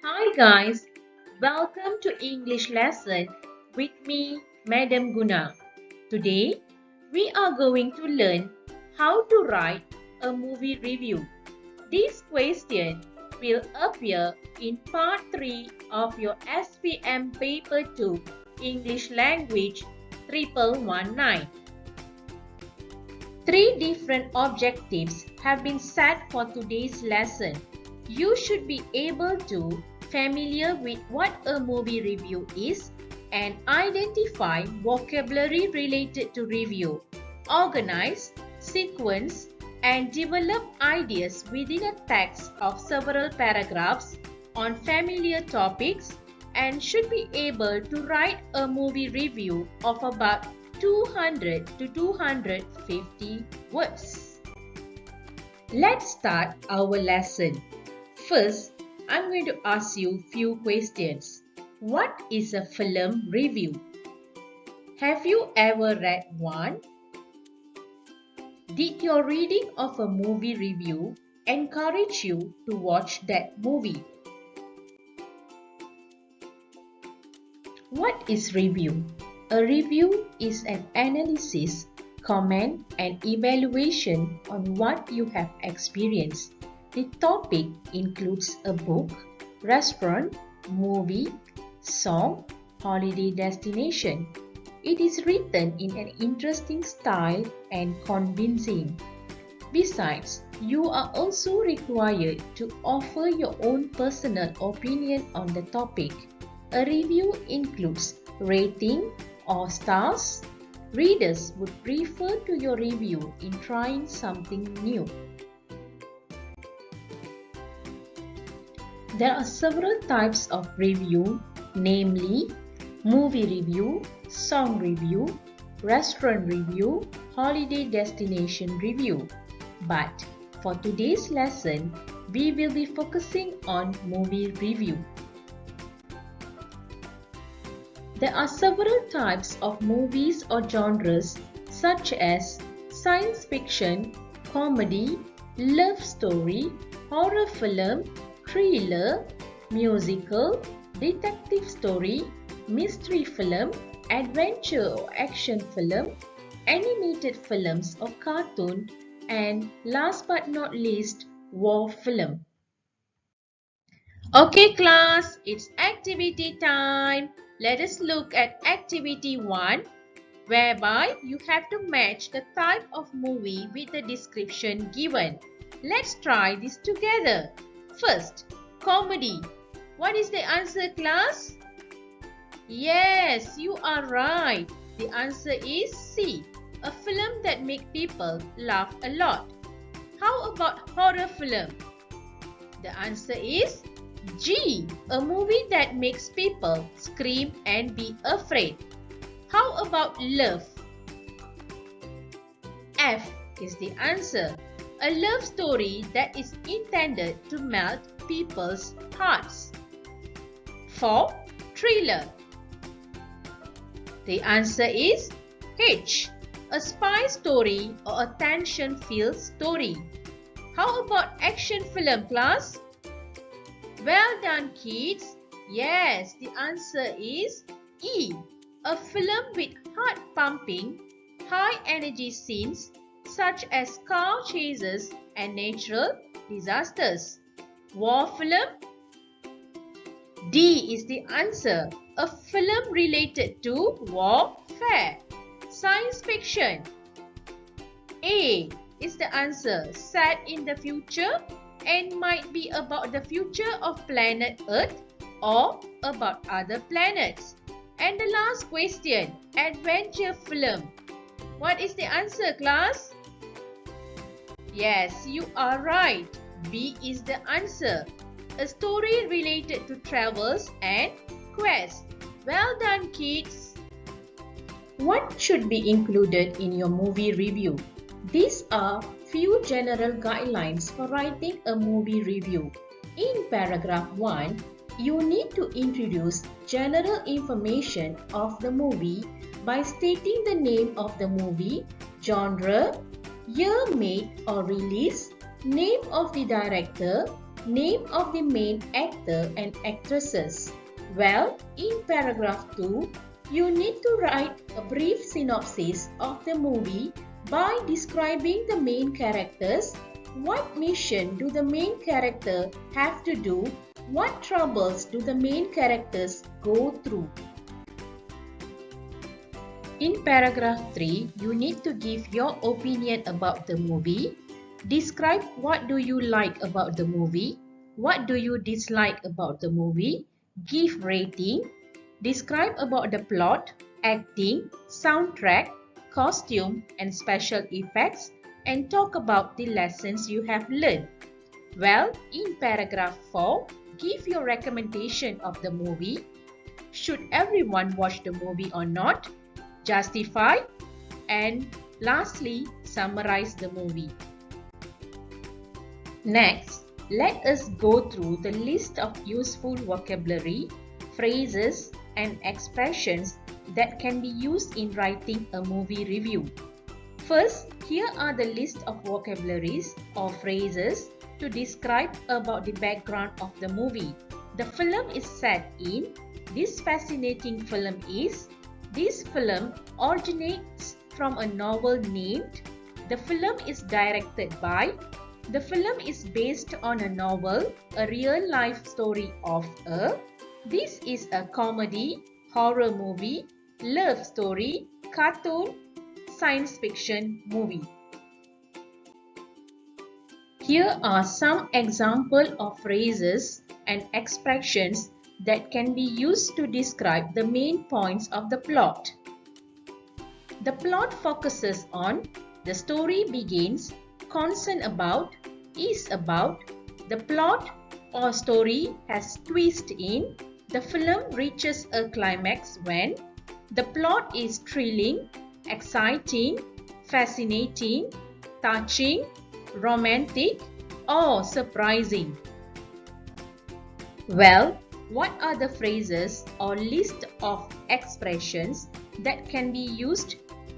Hi guys, welcome to English lesson with me, Madam Guna. Today, we are going to learn how to write a movie review. This question will appear in part 3 of your SPM Paper 2 English Language 1119. Three different objectives have been set for today's lesson. You should be able to familiar with what a movie review is and identify vocabulary related to review, organize, sequence, and develop ideas within a text of several paragraphs on familiar topics, and should be able to write a movie review of about 200 to 250 words. Let's start our lesson. First, I'm going to ask you few questions. What is a film review? Have you ever read one? Did your reading of a movie review encourage you to watch that movie? What is review? A review is an analysis, comment, and evaluation on what you have experienced. The topic includes a book, restaurant, movie, song, holiday destination. It is written in an interesting style and convincing. Besides, you are also required to offer your own personal opinion on the topic. A review includes rating or stars. Readers would refer to your review in trying something new. There are several types of review, namely movie review, song review, restaurant review, holiday destination review. But for today's lesson, we will be focusing on movie review. There are several types of movies or genres such as science fiction, comedy, love story, horror film, thriller, musical, detective story, mystery film, adventure or action film, animated films or cartoon, and last but not least, war film. Okay class, it's activity time. Let us look at activity 1, whereby you have to match the type of movie with the description given. Let's try this together. First, comedy. What is the answer, class? Yes, you are right. The answer is C, a film that makes people laugh a lot. How about horror film? The answer is G, a movie that makes people scream and be afraid. How about love? F is the answer. A love story that is intended to melt people's hearts. 4. Thriller. The answer is H, a spy story or a tension-filled story. How about action film, class? Well done, kids. Yes, the answer is E, a film with heart-pumping, high-energy scenes such as car chases and natural disasters. War film? D is the answer, a film related to warfare. Science fiction? A is the answer, set in the future and might be about the future of planet Earth or about other planets. And the last question, adventure film. What is the answer, class? Yes, you are right. B is the answer. A story related to travels and quests. Well done, kids. What should be included in your movie review? These are few general guidelines for writing a movie review. In paragraph 1, you need to introduce general information of the movie by stating the name of the movie, genre, year made or release, name of the director, Name of the main actor and actresses. Well, in paragraph 2, you need to write a brief synopsis of the movie by describing the main characters. What mission do the main character have to do? What troubles do the main characters go through? In paragraph 3, you need to give your opinion about the movie. Describe what do you like about the movie, what do you dislike about the movie, give rating, describe about the plot, acting, soundtrack, costume and special effects, and talk about the lessons you have learned. Well, in paragraph 4, give your recommendation of the movie. Should everyone watch the movie or not? Justify, and lastly, summarize the movie. Next, let us go through the list of useful vocabulary, phrases, and expressions that can be used in writing a movie review. First, here are the list of vocabularies or phrases to describe about the background of the movie. The film is set in. This fascinating film is. This film originates from a novel named. The film is directed by. The film is based on a novel, a real-life story of a. This is a comedy, horror movie, love story, cartoon, science fiction movie. Here are some examples of phrases and expressions that can be used to describe the main points of the plot. The plot focuses on, the story begins, concern about, is about, the plot or story has twist in, the film reaches a climax when, the plot is thrilling, exciting, fascinating, touching, romantic, or surprising. Well, what are the phrases or list of expressions that can be used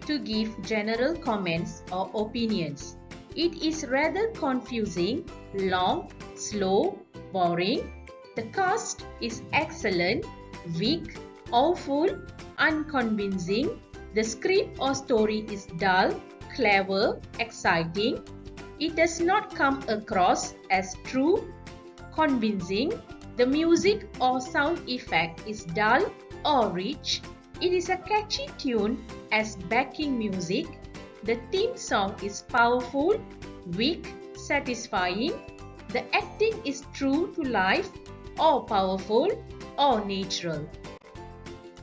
to give general comments or opinions? It is rather confusing, long, slow, boring. The cast is excellent, weak, awful, unconvincing. The script or story is dull, clever, exciting. It does not come across as true, convincing. The music or sound effect is dull or rich. It is a catchy tune as backing music. The theme song is powerful, weak, satisfying. The acting is true to life, or powerful, or natural.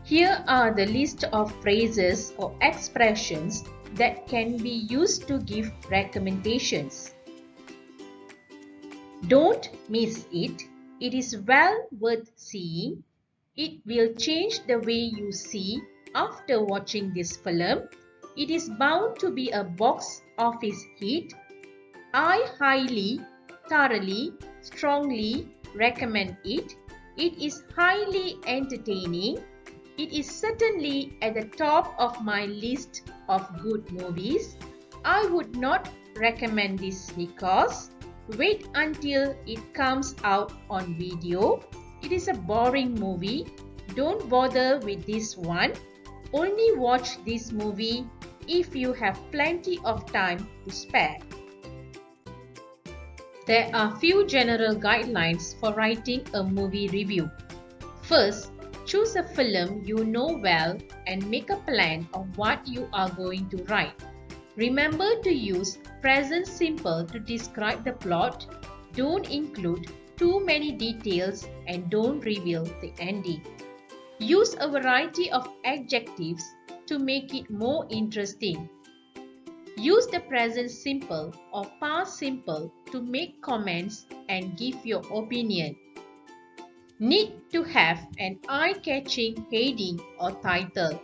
Here are the list of phrases or expressions that can be used to give recommendations. Don't miss it. It is well worth seeing. It will change the way you see after watching this film. It is bound to be a box office hit. I highly, thoroughly, strongly recommend it. It is highly entertaining. It is certainly at the top of my list of good movies. I would not recommend this because wait until it comes out on video. It is a boring movie. Don't bother with this one. Only watch this movie if you have plenty of time to spare. There are few general guidelines for writing a movie review. First, choose a film you know well and make a plan of what you are going to write. Remember to use present simple to describe the plot. Don't include too many details and don't reveal the ending. Use a variety of adjectives to make it more interesting. Use the present simple or past simple to make comments and give your opinion. Need to have an eye-catching heading or title.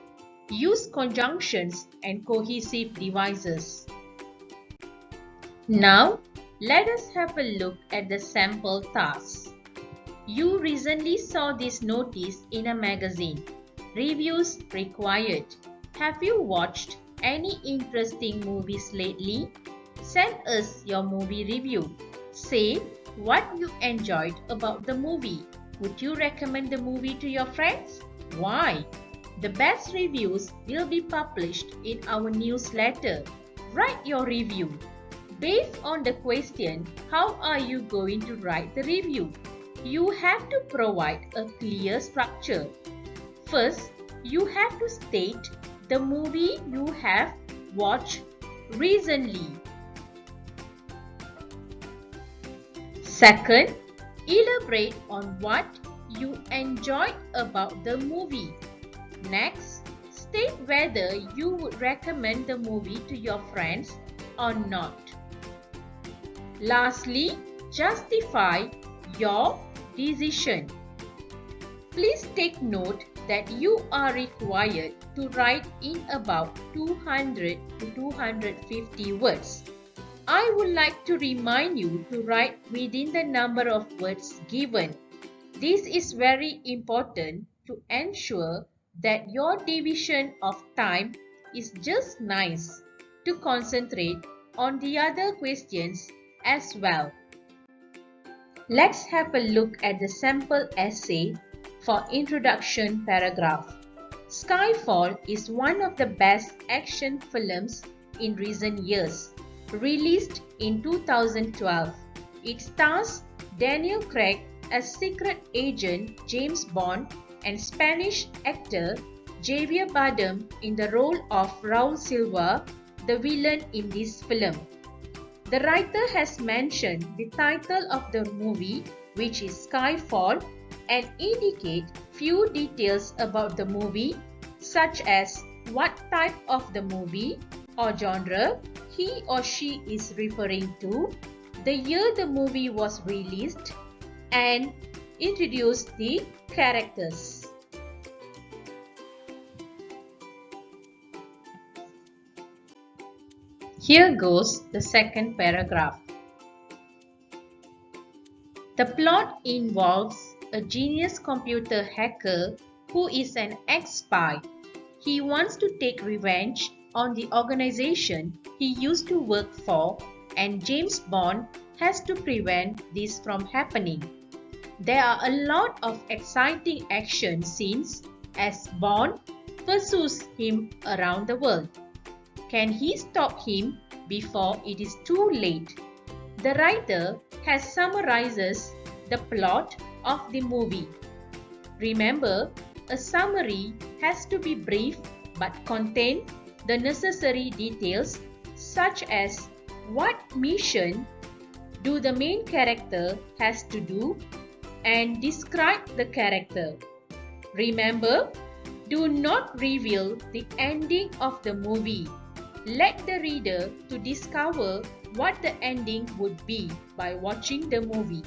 Use conjunctions and cohesive devices. Now, let us have a look at the sample tasks. You recently saw this notice in a magazine. Reviews required. Have you watched any interesting movies lately? Send us your movie review. Say, what you enjoyed about the movie. Would you recommend the movie to your friends? Why? The best reviews will be published in our newsletter. Write your review. Based on the question, how are you going to write the review? You have to provide a clear structure. First, you have to state the movie you have watched recently. Second, elaborate on what you enjoyed about the movie. Next, state whether you would recommend the movie to your friends or not. Lastly, justify your decision. Please take note that you are required to write in about 200 to 250 words. I would like to remind you to write within the number of words given. This is very important to ensure that your division of time is just nice to concentrate on the other questions as well. Let's have a look at the sample essay for introduction paragraph. Skyfall is one of the best action films in recent years. Released in 2012, it stars Daniel Craig as secret agent James Bond and Spanish actor Javier Bardem in the role of Raul Silva, the villain in this film. The writer has mentioned the title of the movie, which is Skyfall, and indicate few details about the movie, such as what type of the movie or genre he or she is referring to, the year the movie was released, and introduce the characters. Here goes the second paragraph. The plot involves a genius computer hacker who is an ex-spy. He wants to take revenge on the organization he used to work for, and James Bond has to prevent this from happening. There are a lot of exciting action scenes as Bond pursues him around the world. Can he stop him before it is too late? The writer has summarizes the plot of the movie. Remember, a summary has to be brief but contain the necessary details, such as what mission do the main character has to do and describe the character. Remember, do not reveal the ending of the movie. Let the reader to discover what the ending would be by watching the movie.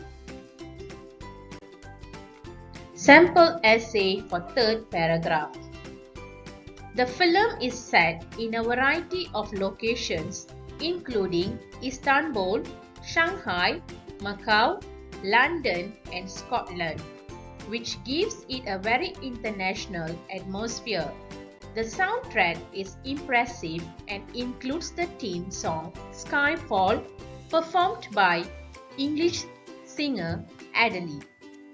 Sample essay for third paragraph. The film is set in a variety of locations including Istanbul, Shanghai, Macau, London and Scotland, which gives it a very international atmosphere. The soundtrack is impressive and includes the theme song Skyfall, performed by English singer Adele.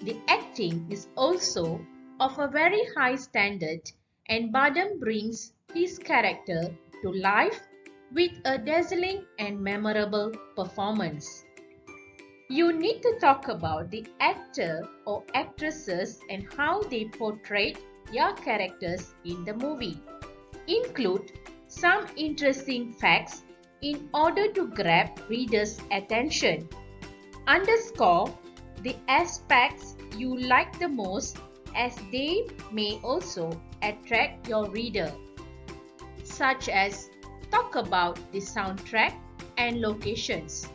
The acting is also of a very high standard, and Bardem brings his character to life with a dazzling and memorable performance. You need to talk about the actor or actresses and how they portrayed their characters in the movie. Include some interesting facts in order to grab readers' attention. Underscore the aspects you like the most, as they may also attract your reader, such as talk about the soundtrack and locations.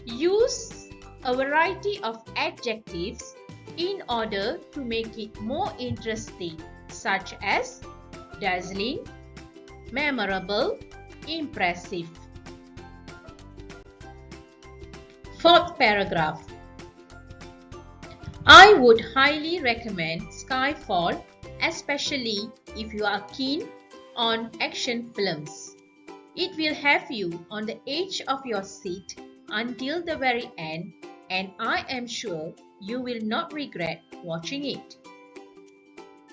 Use a variety of adjectives in order to make it more interesting, such as dazzling, memorable, impressive. Fourth paragraph. I would highly recommend Skyfall, especially if you are keen on action films. It will have you on the edge of your seat until the very end, and I am sure you will not regret watching it.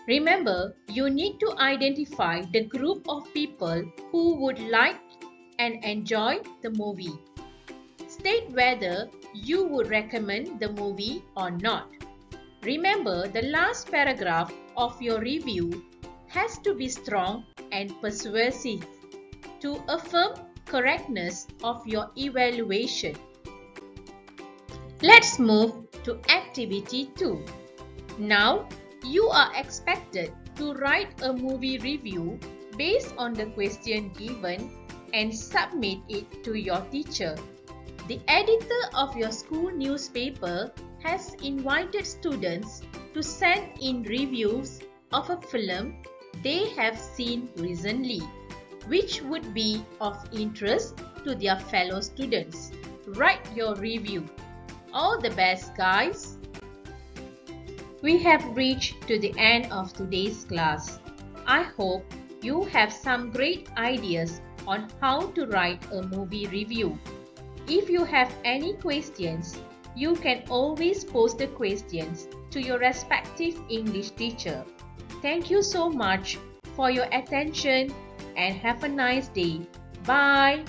Remember, you need to identify the group of people who would like and enjoy the movie. State whether you would recommend the movie or not. Remember, the last paragraph of your review has to be strong and persuasive to affirm correctness of your evaluation. Let's move to activity 2. Now, you are expected to write a movie review based on the question given and submit it to your teacher. The editor of your school newspaper has invited students to send in reviews of a film they have seen recently, which would be of interest to their fellow students. Write your review. All the best, guys! We have reached to the end of today's class. I hope you have some great ideas on how to write a movie review. If you have any questions, you can always post the questions to your respective English teacher. Thank you so much for your attention and have a nice day. Bye!